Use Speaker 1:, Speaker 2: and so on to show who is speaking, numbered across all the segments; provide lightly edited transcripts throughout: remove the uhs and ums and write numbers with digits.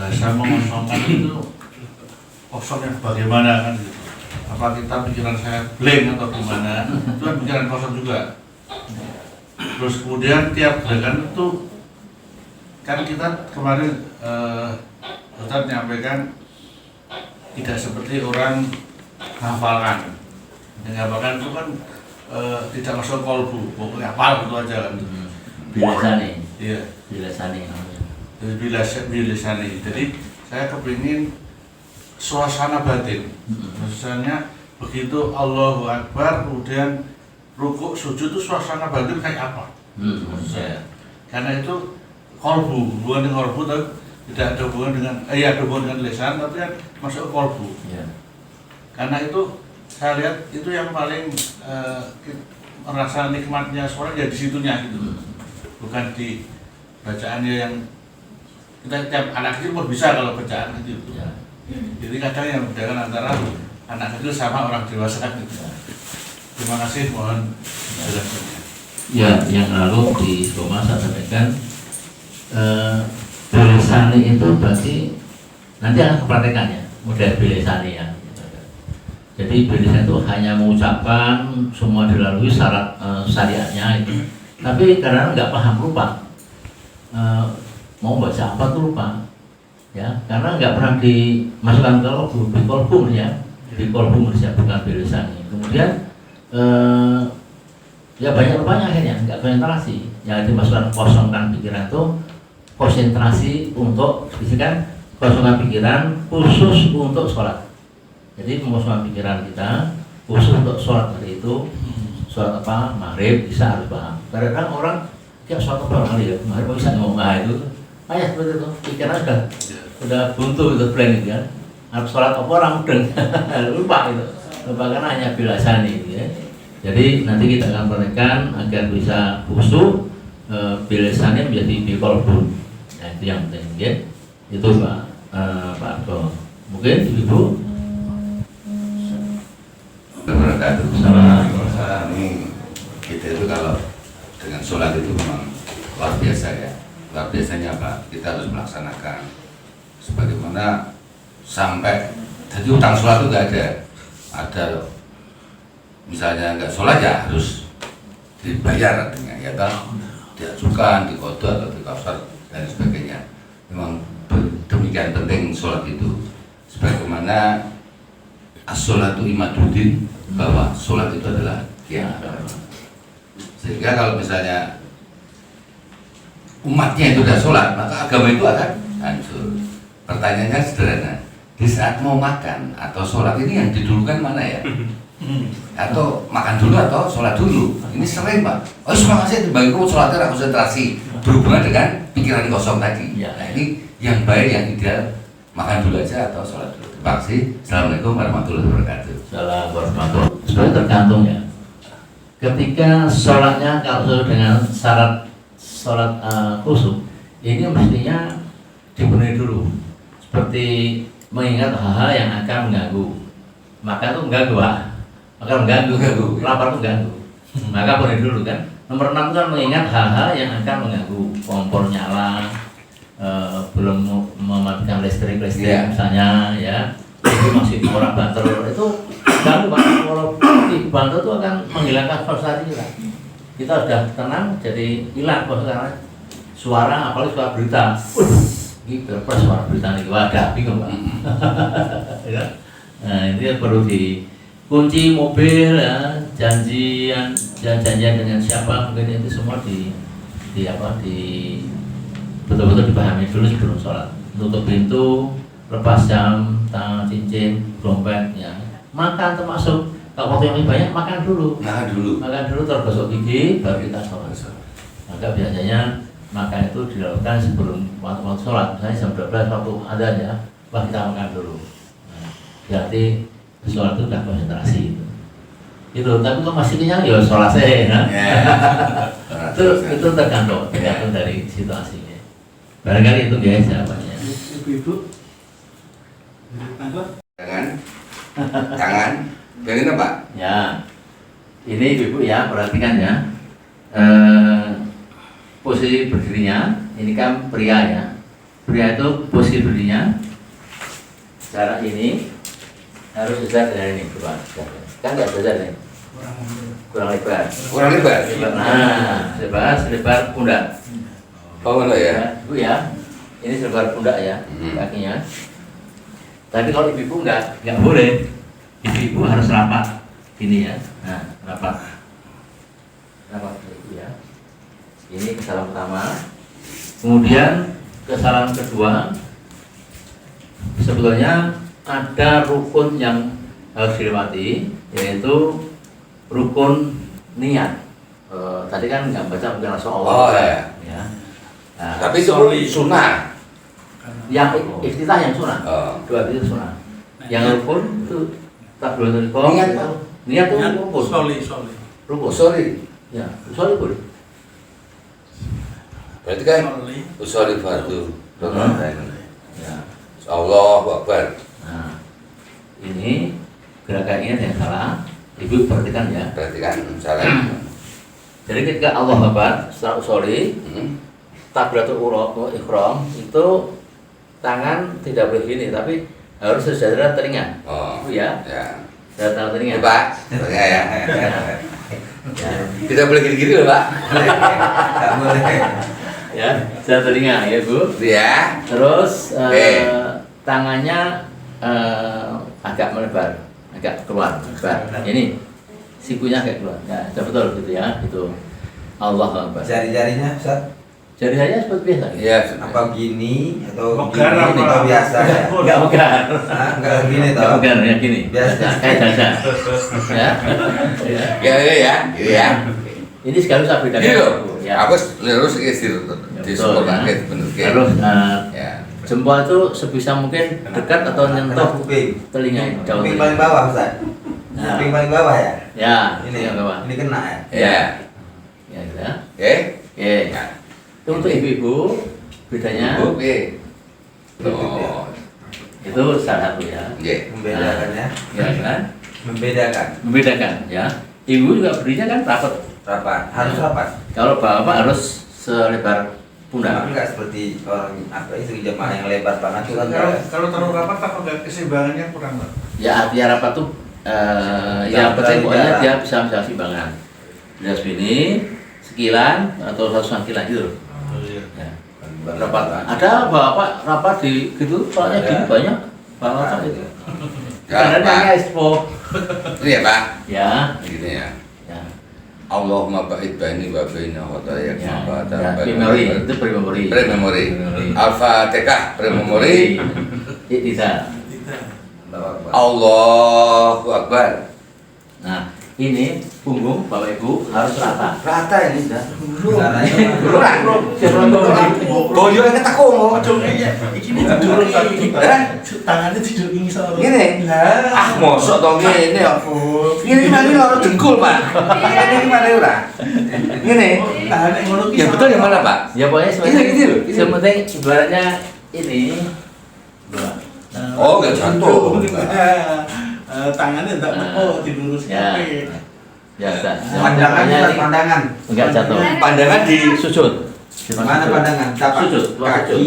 Speaker 1: bahasa mengosongkan itu kosongnya bagaimana kan gitu. Apa kita pikiran saya blank atau gimana, itu kan pikiran kosong juga. Terus kemudian tiap gerakan itu kan kita kemarin Ustadz menyampaikan tidak seperti orang hafalkan. Yang hafalkan itu kan tidak masuk kolbu, pokoknya hafal gitu aja kan.
Speaker 2: Bilasani.
Speaker 1: Iya.
Speaker 2: Bilasani.
Speaker 1: Bilasani. Jadi saya kepingin suasana batin. Misalnya begitu Allahu Akbar, kemudian rukuk sujud itu suasana batin kayak apa? Karena itu kolbu, hubungan dengan kolbu tapi tidak ada hubungan dengan ada hubungan dengan lisan tapi kan masuk ke kolbu. Karena itu saya lihat itu yang paling merasa nikmatnya suara ya di situnya gitu, bukan di bacaannya yang kita tiap anak kecil pun bisa kalau bacaan gitu. Jadi kadang yang membedakan antara anak kecil sama orang dewasa gitu. Terima kasih, mohon penjelasannya.
Speaker 2: Ya, yang lalu di Roma saya sampaikan bilasani itu berarti nanti akan kepraktekannya model bilasani ya. Jadi bilasani itu hanya mengucapkan semua dilalui syarat syariatnya itu. Tapi karena nggak paham lupa mau baca apa tuh lupa ya, karena nggak pernah dimasukkan ke kolbu ya, di kolbu ya, bukan bilasani. Kemudian ya banyak lupanya akhirnya, nggak konsentrasi. Yang dimasukkan kosongkan pikiran itu konsentrasi untuk bisikan, kosongkan pikiran khusus untuk sholat. Jadi mengosongkan pikiran kita khusus untuk sholat tadi itu. Sholat apa? Maghrib, bisa harus paham. Kadang-kadang orang kayak sholat apa kali ya, maghrib bisa ngomong itu. Ayah seperti itu, pikiran sudah buntu itu plan itu kan. Harus sholat apa orang udah lupa itu. Lupa karena hanya bilasani gitu ya. Jadi nanti kita akan praktekkan agar bisa khusyuk, bilasani menjadi biqolbun. Nah itu yang penting ya. Itu Pak Abdul. Mungkin Ibu.
Speaker 3: Sama ini kita itu kalau dengan sholat itu memang luar biasa ya. Luar biasanya apa? Kita harus melaksanakan sebagaimana sampai jadi utang sholat itu nggak ada. Ada misalnya nggak sholat ya harus dibayar artinya ya kan, diajukan, dikodok atau dikafar dan sebagainya. Memang demikian penting sholat itu. Sebagaimana as-sholatu imaduddin, bahwa sholat itu adalah tiang agama. Sehingga kalau misalnya umatnya itu sudah sholat, maka agama itu akan hancur. Pertanyaannya sederhana, di saat mau makan atau sholat ini yang didulukan mana ya? Atau makan dulu atau sholat dulu? Ini sering Pak. Oh terima kasih dibagi sholatnya konsentrasi berhubungan dengan pikiran kosong tadi. Nah ini yang baik, yang ideal makan dulu aja atau sholat dulu. Terima kasih. Assalamualaikum warahmatullahi wabarakatuh.
Speaker 2: Assalamualaikum warahmatullahi wabarakatuh. Sebenarnya tergantung ya. Ketika sholatnya kalau sesuai dengan syarat sholat khusyuk, ini mestinya dipenuhi dulu. Seperti mengingat hal-hal yang akan mengganggu. Maka itu mengganggu Pak. Maka mengganggu, lapar itu mengganggu. Maka penuhi dulu kan. Nomor 6 kan mengingat hal-hal yang akan mengganggu. Kompor nyala, belum mematikan listrik misalnya ya, itu masih orang banter itu ganggu Pak. Kalau di banter itu akan menghilangkan frustasi kita sudah tenang jadi hilang karena suara, apalagi suara berita gitu, pas suara berita ini wadah bingung Pak. Ya. Nah ini perlu dikunci mobil ya, janjian dengan siapa mungkin itu semua betul-betul dipahami dulu sebelum sholat. Tutup pintu, lepas jam, tangan cincin, dompet, ya. Makan termasuk. Kalau waktu yang lebih banyak makan dulu. Makan dulu terus gosok gigi, baru kita sholat. Maka biasanya makan itu dilakukan sebelum waktu sholat. Misalnya jam 12 waktu adanya, kita makan dulu. Nah, berarti sholat itu sudah konsentrasi itu. Tapi kalau masih kenyang ya sholat saya. Nah. itu tergantung dari situasinya. Barangkali itu dia jawabannya.
Speaker 4: Ibu-ibu,
Speaker 3: jangan, biarin Pak.
Speaker 2: Ya, ini ibu ya perhatikan ya. Posisi berdirinya, ini kan pria ya. pria itu posisi berdirinya cara ini harus sejajar dengan ini, kan nggak sejajar nih, kurang lebar.
Speaker 3: Kurang lebar.
Speaker 2: Nah, selebar pundak.
Speaker 3: Oh mana ya?
Speaker 2: Bu ya, ini selebar pundak ya kakinya. Tapi kalau ibu nggak boleh. Ibu harus rapat ini ya. Nah, rapat itu ya. Ini kesalahan pertama. Kemudian kesalahan kedua, sebetulnya ada rukun yang harus dilewati, yaitu rukun niat. Tadi kan nggak baca mungkin langsung Allah.
Speaker 3: Oh ya.
Speaker 2: Ya. Nah,
Speaker 3: Tapi itu sunnah.
Speaker 2: yang iftitah yang sunnah.
Speaker 3: Oh.
Speaker 2: Dua itu sunnah. Yang rukun itu takbiratul ihram. Niat itu rukun. Rukun.
Speaker 3: Sorry.
Speaker 2: Ya, sorry boleh.
Speaker 3: Berarti kan usoli fardu.
Speaker 2: Ya.
Speaker 3: Allahu Akbar.
Speaker 2: Nah, ini gerakan ini ada yang salah. Ibu perhatikan ya.
Speaker 3: Berarti kan salah.
Speaker 2: Jadi ketika Allah Akbar setelah usoli, takbiratul ihram itu tangan tidak boleh gini, tapi harus sejajar telinga.
Speaker 3: Oh.
Speaker 2: Ya.
Speaker 3: Ya.
Speaker 2: Sejajar telinga.
Speaker 3: Pak. Ya.
Speaker 2: Ya.
Speaker 3: Tidak boleh gini-gini loh, Pak. Tidak boleh.
Speaker 2: Ya, sejajar telinga ya Bu.
Speaker 3: Ya.
Speaker 2: Terus
Speaker 3: Oke.
Speaker 2: tangannya agak melebar, agak keluar. Ini sikunya agak keluar. Ya, betul gitu ya. Itu Allah Akbar.
Speaker 4: Jari-jarinya Ustaz,
Speaker 2: Jari saya seperti biasa.
Speaker 3: Iya.
Speaker 4: apa gini atau
Speaker 1: Megar
Speaker 4: gini
Speaker 1: apa?
Speaker 4: atau biasa ya?
Speaker 2: Enggak megar.
Speaker 4: Hah, enggak gini
Speaker 2: Enggak
Speaker 4: toh.
Speaker 2: megar ya gini.
Speaker 4: Biasa.
Speaker 2: Kayak jasa. Ya. Ya.
Speaker 3: Ya.
Speaker 2: Ini sekaligus saya bedakan.
Speaker 3: Gini loh.
Speaker 2: Ya.
Speaker 3: Aku lurus di
Speaker 2: Betul,
Speaker 3: supermarket
Speaker 2: ya.
Speaker 3: bener
Speaker 2: Terus
Speaker 3: Ya.
Speaker 2: jempol itu sebisa mungkin dekat atau
Speaker 4: Kena
Speaker 2: nyentuh
Speaker 4: kuping.
Speaker 2: telinga jauh.
Speaker 4: Kuping paling bawah Ustaz.
Speaker 2: Nah.
Speaker 4: Kuping paling bawah ya?
Speaker 2: Ya,
Speaker 4: Ini
Speaker 2: yang bawah.
Speaker 4: Ini kena ya?
Speaker 3: Ya.
Speaker 2: Ya, gitu ya.
Speaker 3: Oke.
Speaker 2: Oke.
Speaker 3: Ya.
Speaker 2: Itu untuk ibu-ibu bedanya
Speaker 3: Oke. Oh.
Speaker 2: itu salah satu ya.
Speaker 3: Oke.
Speaker 4: Membedakan ya?
Speaker 2: Ya kan?
Speaker 4: Membedakan.
Speaker 2: Membedakan ya. Ibu juga berdirinya kan rapat.
Speaker 4: Rapat. Harus rapat.
Speaker 2: Kalau bapak harus selebar
Speaker 4: Cuma
Speaker 2: pundak.
Speaker 4: enggak seperti orang apa itu jemaah yang lebar banget itu kan
Speaker 1: Kalau
Speaker 4: enggak.
Speaker 1: kalau terlalu rapat apa enggak keseimbangannya kurang Pak?
Speaker 2: Ya artinya rapat tuh yang penting pokoknya dia bisa simbangan. Dia segini sekilan atau 1 sekilan gitu loh.
Speaker 1: Oh iya.
Speaker 2: Ya. Rapat. Ada bapak rapat di gitu, soalnya gini banyak bapak itu. Karena namanya expo.
Speaker 3: Itu ya, Pak.
Speaker 2: Ya.
Speaker 3: Gini ya.
Speaker 2: Ya.
Speaker 3: Allahumma ba'id baini wa baina khotoyak
Speaker 2: Ya.
Speaker 3: ma
Speaker 2: Ya. Memori itu pre-memori.
Speaker 3: Pre-memori. Al-Fatihah pre-memori.
Speaker 2: Tidak.
Speaker 3: Allahu Akbar.
Speaker 2: Nah, ini punggung Bapak Ibu harus rata.
Speaker 3: Rata ini dah.
Speaker 4: Caranya
Speaker 3: Boyo yang ketako mau.
Speaker 1: Iki tidur tangannya tidur ini soalnya.
Speaker 3: Gini. Ah, mosok to ngene ya. Ngene mari loro dengkul, Pak. Ini gimana ora? Ngene.
Speaker 1: Tahan ngono ki.
Speaker 3: Yang betul yang mana, Pak?
Speaker 2: Ya pokoknya
Speaker 3: Ini loh.
Speaker 2: sementing ibaratnya ini.
Speaker 3: Oh, enggak jatuh.
Speaker 1: Tangannya enggak oh diluruskan.
Speaker 2: Ya. Ya, enggak.
Speaker 4: pandangan Ustaz, pandangan.
Speaker 2: Enggak jatuh.
Speaker 3: Pandangan di
Speaker 2: Sujud.
Speaker 4: Mana pandangan? Tapak
Speaker 2: Sujud,
Speaker 4: kaki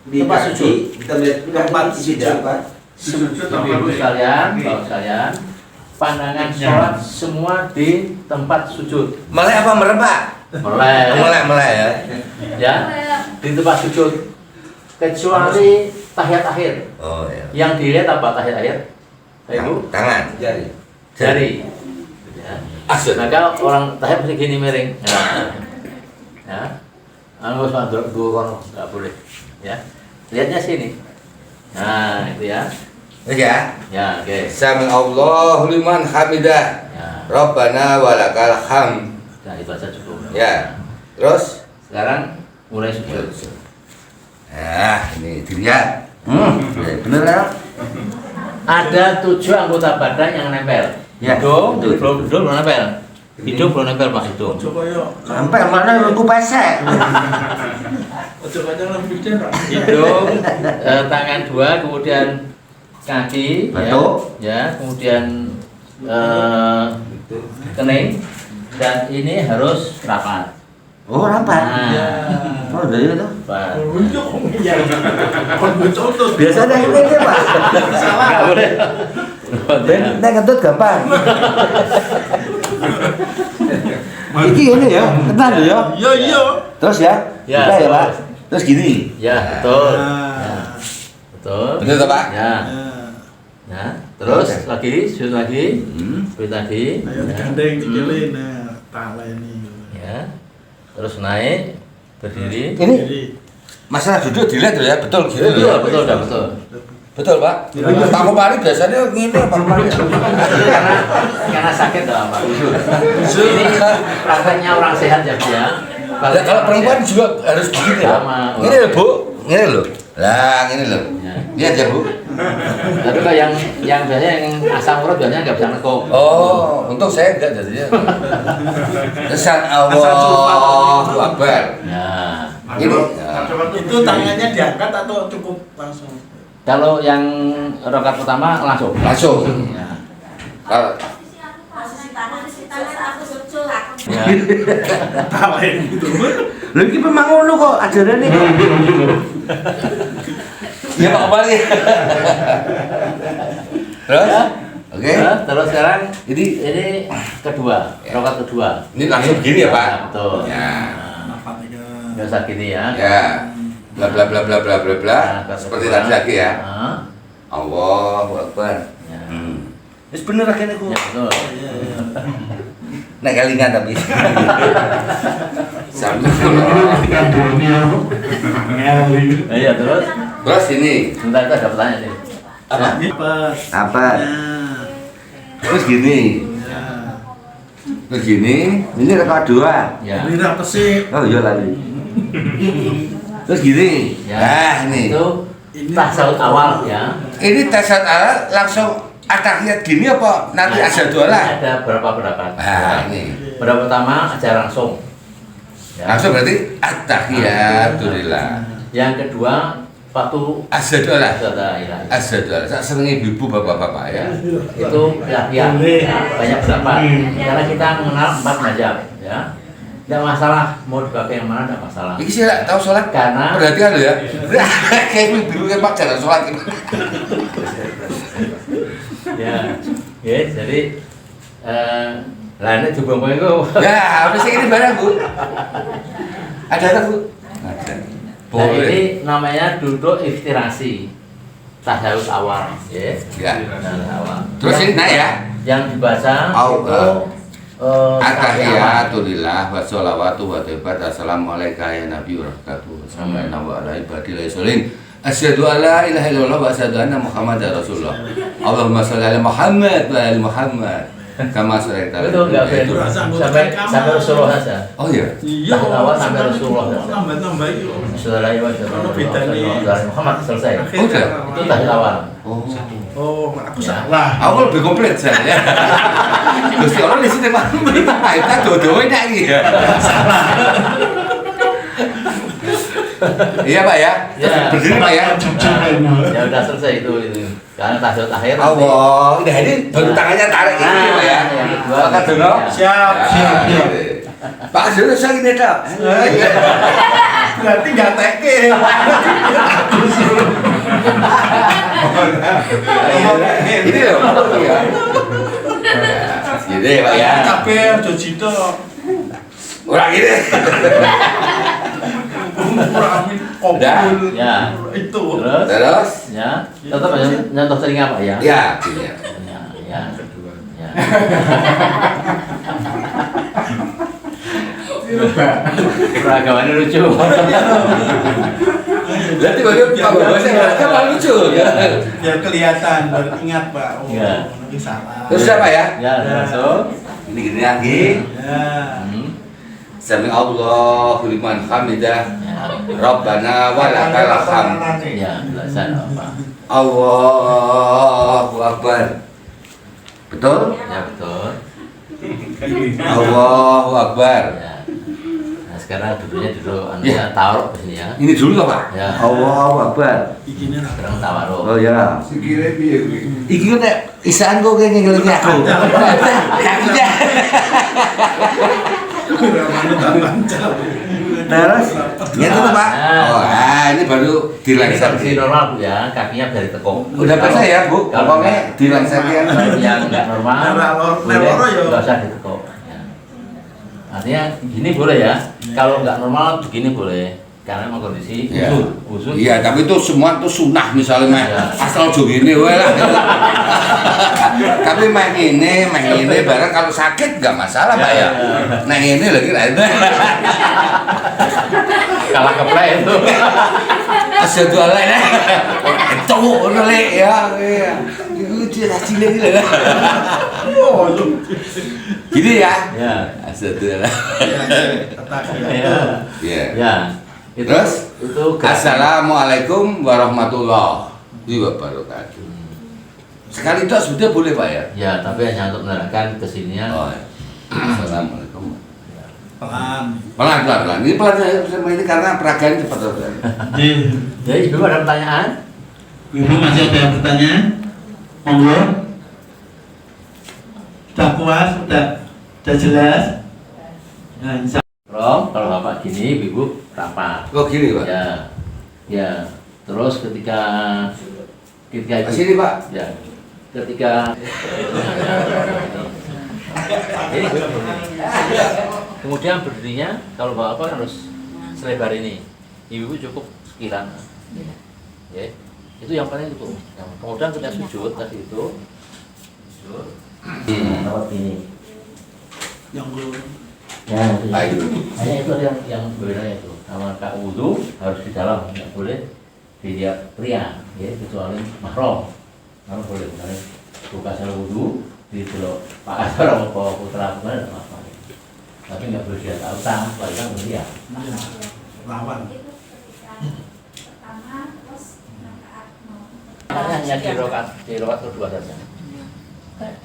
Speaker 4: di
Speaker 2: Tempat
Speaker 4: kaki.
Speaker 2: sujud.
Speaker 4: Kita lihat tempat sujud apa?
Speaker 2: Ibu-ibu sekalian, bapak sekalian, pandangan sholat semua di tempat sujud.
Speaker 3: melek apa merembak? Melek ya.
Speaker 2: Ya, di tempat sujud. Kecuali tahiyat akhir.
Speaker 3: Oh ya.
Speaker 2: Yang dilihat apa tahiyat akhir? Ibu,
Speaker 3: Tangan.
Speaker 4: Jari.
Speaker 2: jari. Ya.
Speaker 3: Asal.
Speaker 2: Maka orang tahiyat mesti gini miring. Ya. Anu wis mandor dua kono, enggak boleh. Ya. Lihatnya sini. Nah, itu ya.
Speaker 3: Ya.
Speaker 2: Ya, oke.
Speaker 3: Sami Allahu liman hamidah.
Speaker 2: Ya.
Speaker 3: Rabbana walakal hamd.
Speaker 2: Nah, itu aja cukup.
Speaker 3: Ya. Terus
Speaker 2: Sekarang mulai sujud.
Speaker 3: nah, ini dilihat. Bener ya?
Speaker 2: Ada 7 anggota badan yang nempel.
Speaker 3: Ya,
Speaker 2: Hidung,
Speaker 3: betul.
Speaker 2: belum nempel. Hidung belum nempel Pak, hidung.
Speaker 3: Sampai mana lu pesek?
Speaker 1: Ojo kacang lebih gede Pak.
Speaker 2: Hidung, tangan 2, kemudian kaki,
Speaker 3: Batuk.
Speaker 2: ya, kemudian kening, dan ini harus rapat.
Speaker 3: Oh, rapat.
Speaker 2: Nah,
Speaker 3: Oh, dari itu.
Speaker 2: Pak.
Speaker 5: Iya. Kon contoh.
Speaker 3: Biasanya ini Pak.
Speaker 2: Nggak boleh.
Speaker 3: Nek kentut gampang. Iki ini ya, kenal ya.
Speaker 5: Iya, iya.
Speaker 3: Terus ya.
Speaker 2: Ya,
Speaker 3: Kita ya, Pak.
Speaker 2: terus.
Speaker 3: Terus gini.
Speaker 2: Ya, betul. Ya,
Speaker 5: Nah.
Speaker 2: betul.
Speaker 3: Betul toh, Pak?
Speaker 2: Ya. Ya, terus lagi, sujud lagi.
Speaker 3: Hmm.
Speaker 2: Sujud lagi.
Speaker 5: Ayo
Speaker 2: Ya.
Speaker 5: digandeng dikele nah, pala ini.
Speaker 2: Ya. Terus naik, berdiri.
Speaker 3: Ini
Speaker 5: Jadi
Speaker 3: masalah duduk dilihat tuh ya, betul gitu.
Speaker 2: Betul, betul, dah, betul.
Speaker 3: Betul, Pak. Pak Komari biasanya ngene Pak Komari.
Speaker 2: Karena sakit atau apa? Ini prakteknya orang sehat ya, Bu ya.
Speaker 3: Ya, kalau perempuan juga harus begini ya.
Speaker 2: Sama.
Speaker 3: Ini loh, Bu. Ini loh. Lah, ini loh.
Speaker 2: Ya.
Speaker 3: Lihat ya, Bu.
Speaker 2: Tapi kalau yang biasanya yang asam urat biasanya nggak bisa nekuk.
Speaker 3: Oh, untung saya enggak jadinya. Kesan Allahu Akbar.
Speaker 2: Ya.
Speaker 3: Ini
Speaker 5: itu tangannya diangkat atau cukup langsung?
Speaker 2: Kalau yang rakaat pertama langsung.
Speaker 3: langsung.
Speaker 2: Ya.
Speaker 3: Kalau
Speaker 2: Ya.
Speaker 5: Pala ini gitu.
Speaker 3: lho iki memang ngono kok ajarane kok. Ya Pak Komari. Terus?
Speaker 2: Ya.
Speaker 3: Oke.
Speaker 2: Ya, terus sekarang
Speaker 3: Ini
Speaker 2: ini kedua, rakaat kedua.
Speaker 3: ini langsung begini ya, Pak?
Speaker 2: Ya, betul.
Speaker 3: Ya.
Speaker 5: Apa nih?
Speaker 2: Nggak usah gini ya.
Speaker 3: Ya. Bla bla bla bla bla bla bla.
Speaker 2: Nah,
Speaker 3: Seperti
Speaker 2: kedua.
Speaker 3: tadi lagi ya.
Speaker 2: Nah,
Speaker 3: Allahu Akbar.
Speaker 2: ya.
Speaker 3: Wis bener akhirnya aku.
Speaker 2: Ya, betul.
Speaker 3: Nek kelingan tapi. Sampai
Speaker 2: Iya, terus
Speaker 3: terus ini
Speaker 2: sebentar itu ada pertanyaan nih.
Speaker 3: apa?
Speaker 5: Pas.
Speaker 3: Apa?
Speaker 5: Nah.
Speaker 3: Terus gini.
Speaker 5: Ya.
Speaker 3: Terus gini. Ini rakaat dua.
Speaker 2: Ya.
Speaker 5: Ini apa sih?
Speaker 3: Oh iya lagi. Terus gini.
Speaker 2: Ya.
Speaker 3: Nah, ini.
Speaker 2: Itu
Speaker 5: Ini
Speaker 2: tasawuf awal ya.
Speaker 3: Ini tasawuf ala langsung atahiyat gini apa nanti asyhadu
Speaker 2: Ini
Speaker 3: alla?
Speaker 2: ada berapa pendapat?
Speaker 3: Nah,
Speaker 2: Ya.
Speaker 3: ini.
Speaker 2: Pendapat pertama aja langsung. Ya.
Speaker 3: Langsung berarti attahiyatulillah.
Speaker 2: Yang kedua waktu
Speaker 3: Asyhadu alla.
Speaker 2: sudah ilahi.
Speaker 3: Asyhadu alla. Sak senenge ibu bapak-bapak ya.
Speaker 2: Itu pihak-pihak ya, banyak pendapat. Karena kita mengenal 4 mazhab ya. Tidak masalah mau dipakai yang mana, tidak masalah.
Speaker 3: Iki sih lah tahu sholat.
Speaker 2: Karena
Speaker 3: Perhatikan lo ya. Kayak ibu kayak Pak jalan sholat gitu.
Speaker 2: ya, jadi lainnya juga mau itu.
Speaker 3: Ya, apa sih ini barang Bu? Ada tak Bu? Ada.
Speaker 2: Nah, ini namanya duduk iftirasi tasawuf awal, ya.
Speaker 3: Ya.
Speaker 2: Tasawuf awal.
Speaker 3: Terus ini naik ya.
Speaker 2: Yang dibaca
Speaker 3: Oh,
Speaker 2: itu
Speaker 3: Attahiyatulillah wa sholawatu wa taibat. Assalamualaikum ya Nabi wa rahmatullahi wa ala ibadillah yusholin. Asyhadu an la ilaha illallah wa asyhadu anna Muhammadar Rasulullah. Allahumma sholli ala Muhammad wa ali Muhammad. Kama sholaita ala
Speaker 2: Itu enggak
Speaker 3: Ibrahim.
Speaker 2: sampai Rasulullah saja.
Speaker 3: Oh iya.
Speaker 5: Iya.
Speaker 2: Tahun awal sampai Rasulullah.
Speaker 5: Nambah-nambah itu.
Speaker 2: Saudara Iwan,
Speaker 5: Ono bedane.
Speaker 2: Muhammad selesai.
Speaker 3: Oh, udah.
Speaker 2: Itu tahun awal.
Speaker 3: Oh.
Speaker 5: Oh, aku
Speaker 2: Ya.
Speaker 5: salah.
Speaker 3: Aku lebih komplit saya. Gusti Allah di sini Pak. Kita dodo ini lagi ya. Iya Pak ya.
Speaker 2: Ya.
Speaker 3: Berdiri Pak ya.
Speaker 2: Ya udah selesai itu. Karena tasawuf akhir.
Speaker 3: Allah, udah ini baru tangannya tarik ini Pak ya.
Speaker 2: yang kedua.
Speaker 3: Maka dono.
Speaker 5: Siap, siap, siap.
Speaker 3: Pak Dono saya gini dok.
Speaker 5: Berarti nggak teke.
Speaker 3: Ini loh. Ya. Gini Pak ya.
Speaker 5: Kabeh aja cito.
Speaker 3: Orang gini.
Speaker 5: Amin
Speaker 3: Udah?
Speaker 5: kabul.
Speaker 2: Ya.
Speaker 5: Itu.
Speaker 2: Terus
Speaker 3: Terus.
Speaker 2: ya, tetap aja nyontoh telinga Pak ya.
Speaker 3: Ya, gini ya.
Speaker 2: Ya. Ya. Peragamannya lucu.
Speaker 3: Berarti bagaimana Pak Bapak saya kan malah lucu ya.
Speaker 5: Biar kelihatan, biar ingat Pak. Oh,
Speaker 2: Iya.
Speaker 5: ini salah.
Speaker 3: Terus siapa ya?
Speaker 2: Ya, langsung.
Speaker 3: Ini gini lagi.
Speaker 5: Ya.
Speaker 3: Sami Allahu liman hamidah.
Speaker 2: Ya.
Speaker 3: Rabbana walakal hamd.
Speaker 2: Ya, belasan apa?
Speaker 3: Allahu Akbar. Betul?
Speaker 2: Ya betul.
Speaker 3: Allahu Akbar.
Speaker 2: Ya. Nah sekarang duduknya duduk
Speaker 3: Ya.
Speaker 2: taruh di sini ya.
Speaker 3: Ini dulu toh, Pak?
Speaker 2: Ya.
Speaker 3: Allahu Akbar.
Speaker 5: Ikinya lah.
Speaker 2: Sekarang tawaruh.
Speaker 3: Oh ya.
Speaker 1: Sikile piye kuwi?
Speaker 3: Iki nek isaan kok kayak ngelingi aku. Aku ya. Terus, gitu tuh Pak. Oh, ini baru
Speaker 2: Ini
Speaker 3: dilengser.
Speaker 2: kondisi normal Bu ya, kakinya dari tekuk.
Speaker 3: Udah biasa ya Bu,
Speaker 2: Kalau
Speaker 3: pokoknya dilengserkan.
Speaker 2: yang nggak normal,
Speaker 5: Loro ya.
Speaker 2: nggak usah ditekuk. Ya. Artinya gini boleh ya, kalau nggak normal begini boleh, karena memang kondisi
Speaker 3: Iya.
Speaker 2: usut.
Speaker 3: Iya, tapi itu semua itu sunah misalnya mah
Speaker 2: Iya.
Speaker 3: asal jo gini wae lah. Tapi mah ini barang kalau sakit nggak masalah Pak ya. Nah ini lagi lah itu.
Speaker 2: Kalah keplek itu.
Speaker 3: Asyhadu alla ilaha illallah. Cowok ngono le ya. Iya. Itu cilik gitu. Gini ya.
Speaker 2: Ya.
Speaker 3: Asyhadu alla.
Speaker 2: Ya.
Speaker 3: Iya.
Speaker 2: Ya. Itu,
Speaker 3: Terus?
Speaker 2: itu
Speaker 3: Assalamualaikum warahmatullahi wabarakatuh. Sekali itu sudah boleh Pak ya?
Speaker 2: Ya, tapi hanya untuk menerangkan kesininya.
Speaker 3: Oh, ya. Assalamualaikum.
Speaker 5: Pelan.
Speaker 3: Pelan. Ini pelan ini karena peragaan cepat.
Speaker 2: Jadi Ibu ada pertanyaan?
Speaker 6: Ibu masih ada yang bertanya? Monggo. Sudah puas, sudah jelas. Nah, insya
Speaker 2: Rom, kalau Bapak gini, Ibu rapat.
Speaker 3: Oh gini Pak?
Speaker 2: Ya. Ya. Terus ketika Ibu
Speaker 3: Sini Pak.
Speaker 2: ya. Ketika ini kemudian berdirinya kalau Bapak harus selebar ini. Ibu cukup sekilan. Ya. Itu yang paling itu. Kemudian ketika sujud tadi itu sujud. Lewat ini.
Speaker 5: Yang belum.
Speaker 2: Ya, itu.
Speaker 3: Ayo.
Speaker 2: Hanya itu yang bedanya itu. Sama kak wudhu harus di dalam, nggak boleh dilihat pria, ya kecuali mahram. Kalau boleh, misalnya buka salah wudhu di teluk Pak Asar atau bawa putra bukan ada apa. Tapi nggak boleh dilihat auta, apalagi kan melihat.
Speaker 5: Lawan.
Speaker 2: Hanya di rokat kedua saja.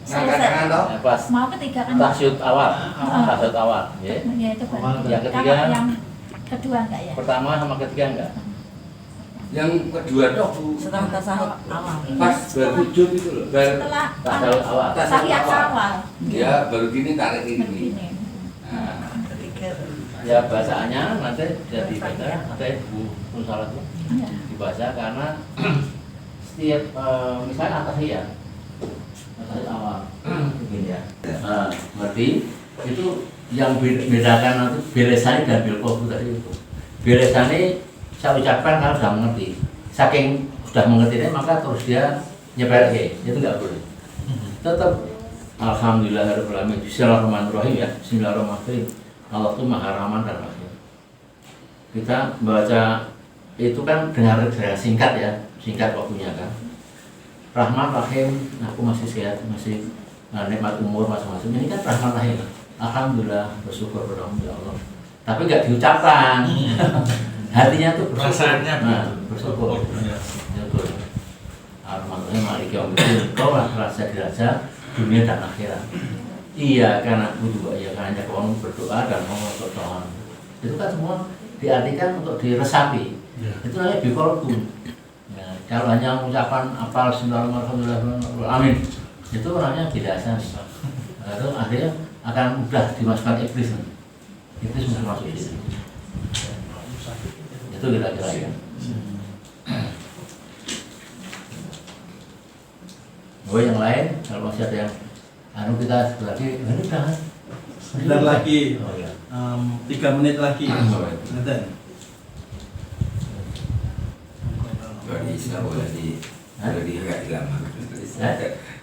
Speaker 3: Ngangkat toh?
Speaker 2: Ya, pas
Speaker 7: Mau ketiga kan?
Speaker 2: tasyud awal, tasyud awal, ya.
Speaker 7: Ya itu kan.
Speaker 2: Yang ketiga?
Speaker 7: Kalau yang kedua enggak ya?
Speaker 2: Pertama sama ketiga enggak.
Speaker 3: Yang kedua toh Bu.
Speaker 7: Setelah tasawuf awal.
Speaker 3: Pas bersujud itu loh.
Speaker 7: Setelah
Speaker 2: Tasyud awal.
Speaker 7: tahiyat awal.
Speaker 3: Ya baru gini tarik ini.
Speaker 7: Begini.
Speaker 3: Nah,
Speaker 2: Ya bacaannya nanti jadi baca ada Bu salat itu
Speaker 7: Iya.
Speaker 2: dibaca karena setiap misalnya atas awal begini ya. Berarti itu yang bedakan nanti beresani dan bilkofu tadi itu. Beresani saya ucapkan kalau sudah mengerti. Saking sudah mengerti maka terus dia nyepel itu nggak boleh. Tetap alhamdulillahirabbil alamin. Bismillahirrahmanirrahim ya. Bismillahirrahmanirrahim. Allah itu Maha Rahman dan Rahim. Kita baca itu kan dengan singkat ya, singkat waktunya kan. Rahman Rahim, aku masih sehat, masih nikmat umur masing-masing. Ini kan Rahman Rahim. Alhamdulillah, bersyukur kepada Allah. Tapi nggak diucapkan. Hatinya tuh bersyukur.
Speaker 1: Perasaannya
Speaker 2: bersyukur. Betul. Rahman Rahim, Maliki Yaumiddin. Kau lah rasa diraja dunia dan akhirat. Iya, karena aku juga ya karena kamu berdoa dan mau Tuhan. Itu kan semua diartikan untuk diresapi. Itu namanya biqolbun. Ya, kalau hanya ucapan apal Bismillahirrahmanirrahim, amin. Itu orangnya biasa nih. Itu akhirnya akan mudah dimasukkan iblis. Iblis mudah masuk di situ. Itu kira-kira ya. Oh yang lain kalau masih ada yang kita lagi ini udah
Speaker 6: sebentar lagi.
Speaker 2: Oh ya.
Speaker 6: 3 menit lagi. Ngeten.
Speaker 4: Jadi agak lama.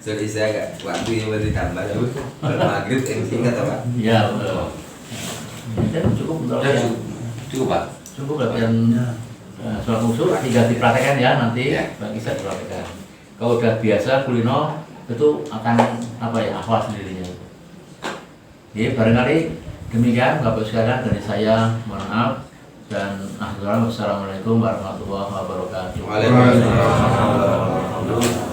Speaker 4: Jadi saya agak waktu yang lebih tambah. Kalau maghrib yang singkat apa?
Speaker 2: Ya betul. Itu cukup untuk yang
Speaker 3: cukup Pak.
Speaker 2: cukup latihan soal musuh tinggal dipraktekkan ya nanti
Speaker 3: Ya.
Speaker 2: bagi saya dipraktekkan. Kalau udah biasa kulino itu akan apa ya hafal sendirinya. Jadi barangkali demikian Bapak sekalian dari saya, mohon maaf dan assalamualaikum warahmatullahi wabarakatuh.
Speaker 3: Waalaikumsalam.